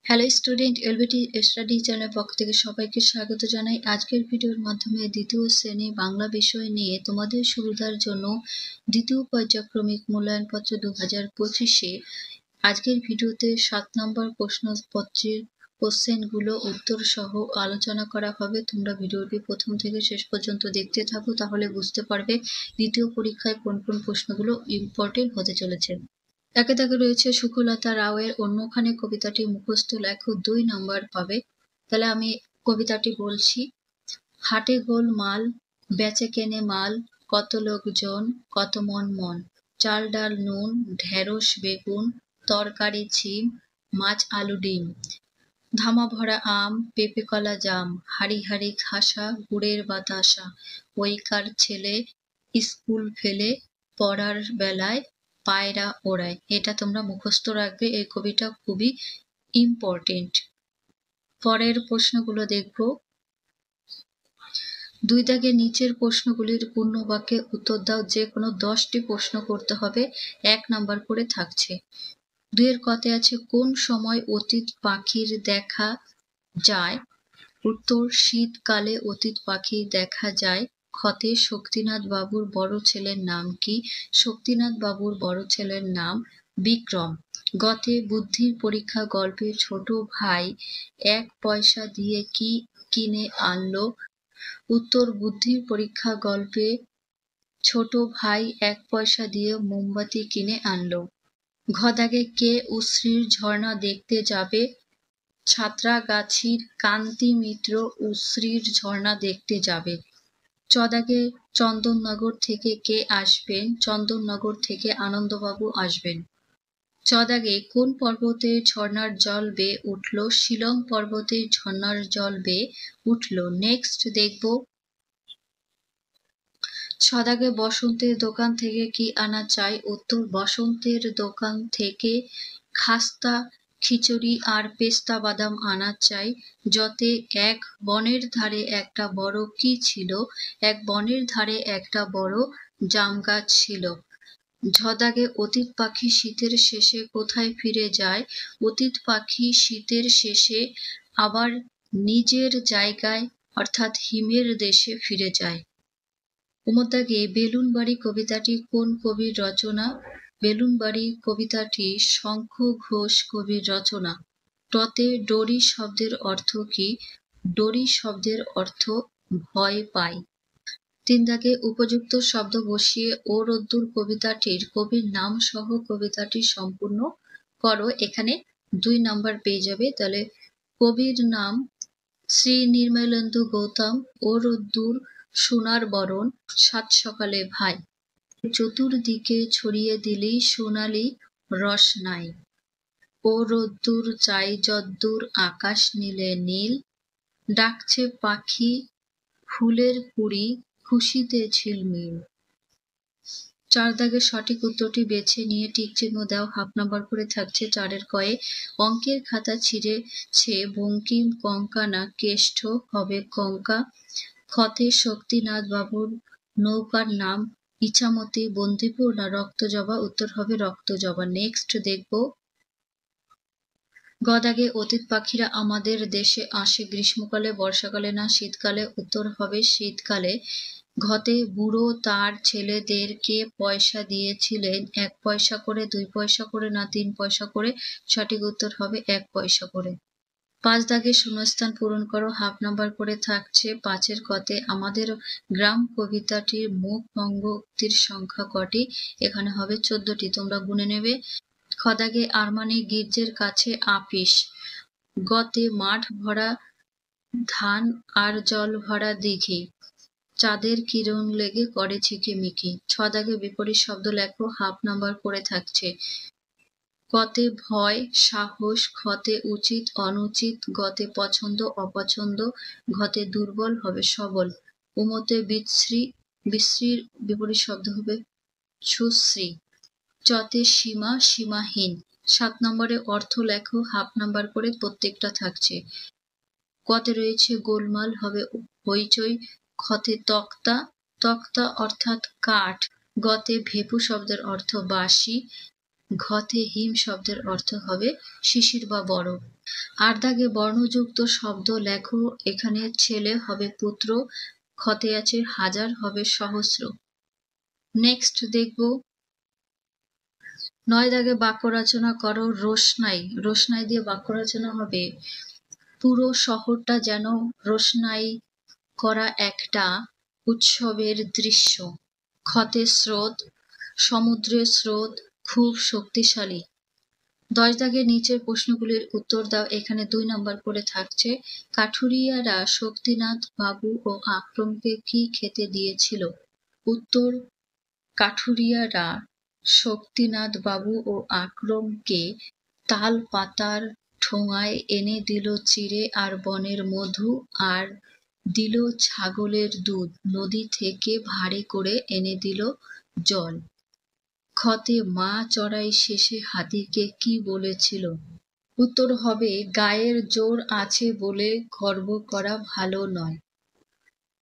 Hello student, LBT study চ্যানেলের পক্ষ থেকে সবাইকে স্বাগত জানাই। আজকের ভিডিওর মাধ্যমে দ্বিতীয় শ্রেণী বাংলা বিষয় নিয়ে তোমাদের সুবিধার জন্য দ্বিতীয় পর্যায়ক্রমিক মূল্যায়নপত্র 2025-এ আজকের ভিডিওতে 7 নম্বর প্রশ্নপত্রের কোশ্চেনগুলো উত্তর সহ আলোচনা করা হবে। তোমরা ভিডিওটি প্রথম থেকে শেষ পর্যন্ত দেখতে থাকো, তাহলে বুঝতে পারবে দ্বিতীয় পরীক্ষায় কোন কোন প্রশ্নগুলো ইম্পর্টেন্ট হতে চলেছে। একে দাগে রয়েছে সুকুলতা রাওয়ের অন্যখানে কবিতাটি মুখস্থ লেখো, 2 নম্বর পাবে। তাহলে আমি কবিতাটি বলছি। হাটে গোল মাল, বেচে কেনে মাল, কত লোকজন কত মন মন, চাল ডাল নুন, ঢেঁড়স বেগুন, তরকারি ছিম, মাছ আলু ডিম, ধামা ভরা আম, পেঁপে কলা জাম, হাড়ি হাড়ি খাসা, গুড়ের বাতাসা, ওইকার ছেলে স্কুল ফেলে পড়ার বেলায় পায়রা ওড়ায়। এটা তোমরা মুখস্থ রাখবে, এই কবিতা খুবই ইম্পর্টেন্ট। পরের প্রশ্নগুলো দেখব। 2 দাগে নিচের প্রশ্নগুলির পূর্ণ বাক্যে উত্তর দাও। যে কোনো 10টি প্রশ্ন করতে হবে, 1 নাম্বার করে থাকছে। 2 এর কতে আছে কোন সময় অতীত পাখির দেখা যায়? উত্তর শীতকালে অতীত পাখি দেখা যায়। ক্ষতে শক্তিনাথ বাবুর বড় ছেলের নাম কি? শক্তিনাথ বাবুর বড় ছেলের নাম বিক্রম। গতে বুদ্ধির পরীক্ষা গল্পে ছোট ভাই 1 পয়সা দিয়ে কি কিনে আনলো? উত্তর বুদ্ধির পরীক্ষা গল্পে ছোট ভাই 1 পয়সা দিয়ে মোমবাতি কিনে আনলো। ঘদাগে কে উশ্রীর ঝর্ণা দেখতে যাবে? ছাত্রাগাছির কান্তি মিত্র উশ্রীর ঝর্ণা দেখতে যাবে। চদাগে চন্দননগর থেকে কে আসবেন? চন্দননগর থেকে আনন্দবাবু আসবেন। চদাগে কোন পর্বতে ঝর্ণার জল বেয়ে উঠল? শিলং পর্বতে ঝর্ণার জল বেয়ে উঠল। নেক্সট দেখব। ছদাগে বসন্তের দোকান থেকে কি আনা চাই? উত্তর বসন্তের দোকান থেকে খাস্তা খিচুড়ি আর পেস্তা বাদাম আনা চাই। যতে এক বনের ধারে একটা বড় কি ছিল? এক বনের ধারে একটা বড় জাম গাছ ছিল। ঝদাগে অতীত পাখি শীতের শেষে কোথায় ফিরে যায়? অতীত পাখি শীতের শেষে আবার নিজের জায়গায় অর্থাৎ হিমের দেশে ফিরে যায়। উমদাগে বেলুনবাড়ি কবিতাটি কোন কবির রচনা? বেলুনবাড়ি কবিতাটি শঙ্খ ঘোষ কবির রচনা। টতে ডরি শব্দের অর্থ কি? ডরি শব্দের অর্থ ভয় পাই। 3 দাগে উপযুক্ত শব্দ বসিয়ে ও রোদ্দুর কবিতাটির কবির নাম সহ কবিতাটি সম্পূর্ণ করো। এখানে 2 নাম্বার পেয়ে যাবে। তাহলে কবির নাম শ্রী নির্মলেন্দু গৌতম। ও রোদ্দুর সোনার বরণ, 7 সকালে ভাই, চতুর্দিকে ছড়িয়ে দিলি সোনালি রসনাই। ও রোদ্দুর চাই যদ্দূর আকাশ নীলে নীল, ডাকছে পাখি ফুলের কুড়ি খুশিতে ঝিলমিল। 4 দাগে সঠিক উত্তরটি বেছে নিয়ে টিক চিহ্ন দাও। হাফ নাম্বার করে থাকছে। 4 এর কয়ে অঙ্কের খাতা ছিঁড়েছে বঙ্কিম কঙ্কা না কেষ্ট হবে কঙ্কা। ক্ষতে শক্তিনাথ বাবুর নৌকার নাম ইছামতি বন্দিপুর না রক্তজবা? উত্তর হবে রক্তজবা। নেক্সট দেখব। গদাগে অতীত পাখিরা আমাদের দেশে আসে গ্রীষ্মকালে বর্ষাকালে না শীতকালে? উত্তর হবে শীতকালে। ঘতে বুড়ো তার ছেলেদেরকে পয়সা দিয়েছিলেন 1 পয়সা করে, 2 পয়সা করে না 3 পয়সা করে? সঠিক উত্তর হবে 1 পয়সা করে। 5 দাগে শূন্যস্থান পূরণ করো। হাফ নাম্বার করে থাকছে। 5 এর কতে আমাদের গ্রাম কবিতাটির মুখ ভঙ্গ উক্তির সংখ্যা কটি? এখানে হবে 14টি, তোমরা গুনে নেবে। খদাগে আরমানি গির্জের কাছে আপিস। গতে মাঠ ভরা ধান আর জল ভরা দিঘি, চাঁদের কিরণ লেগে করে ঝিকিমিকি। 6 দাগে বিপরীত শব্দ লেখো। হাফ নাম্বার করে থাকছে। কতে ভয় সাহস, ক্ষতে উচিত অনুচিত, গতে পছন্দ অপছন্দ, ঘতে দুর্বল হবে সবল। উমতে বিশ্রী, বিশ্রীর বিপরীত শব্দ হবে সুশ্রী। চতে সীমা সীমাহীন। 7 নম্বরে অর্থ লেখো। হাফ নাম্বার করে প্রত্যেকটা থাকছে। কতে রয়েছে গোলমাল হবে হইচই। ক্ষতে তক্তা, তক্তা অর্থাৎ কাঠ। গতে ভেপু শব্দের অর্থ বাঁশি। ঘতে হিম শব্দের অর্থ হবে শিশির বা বরফ। ৮ দাগে বর্ণযুক্ত শব্দ লেখো। এখানে ছেলে হবে পুত্র, খতে আছে হাজার হবে সহস্র। নেক্সট দেখব ৯ দাগে বাক্য রচনা করো। রোশনাই, রোশনাই দিয়ে বাক্য রচনা হবে পুরো শহরটা যেন রোশনাই করা একটা উৎসবের দৃশ্য। খতে স্রোত, সমুদ্রের স্রোত খুব শক্তিশালী। ১০ দাগে নিচের প্রশ্নগুলির উত্তর দাও। এখানে ২ নম্বর করে থাকছে কাঠুরিয়ারা শক্তিনাথ বাবু ও আকরমকে কি খেতে দিয়েছিল? উত্তর, কাঠুরিয়ারা শক্তিনাথ বাবু ও আকরমকে তাল পাতার ঠোঙায় এনে দিল চিড়ে আর বনের মধু, আর দিল ছাগলের দুধ, নদী থেকে ভাড়ে করে এনে দিল জল। খতে মা চড়াই শেষে হাতিকে কি বলেছিল? উত্তর হবে গায়ের জোর আছে বলে গর্ব করা ভালো নয়।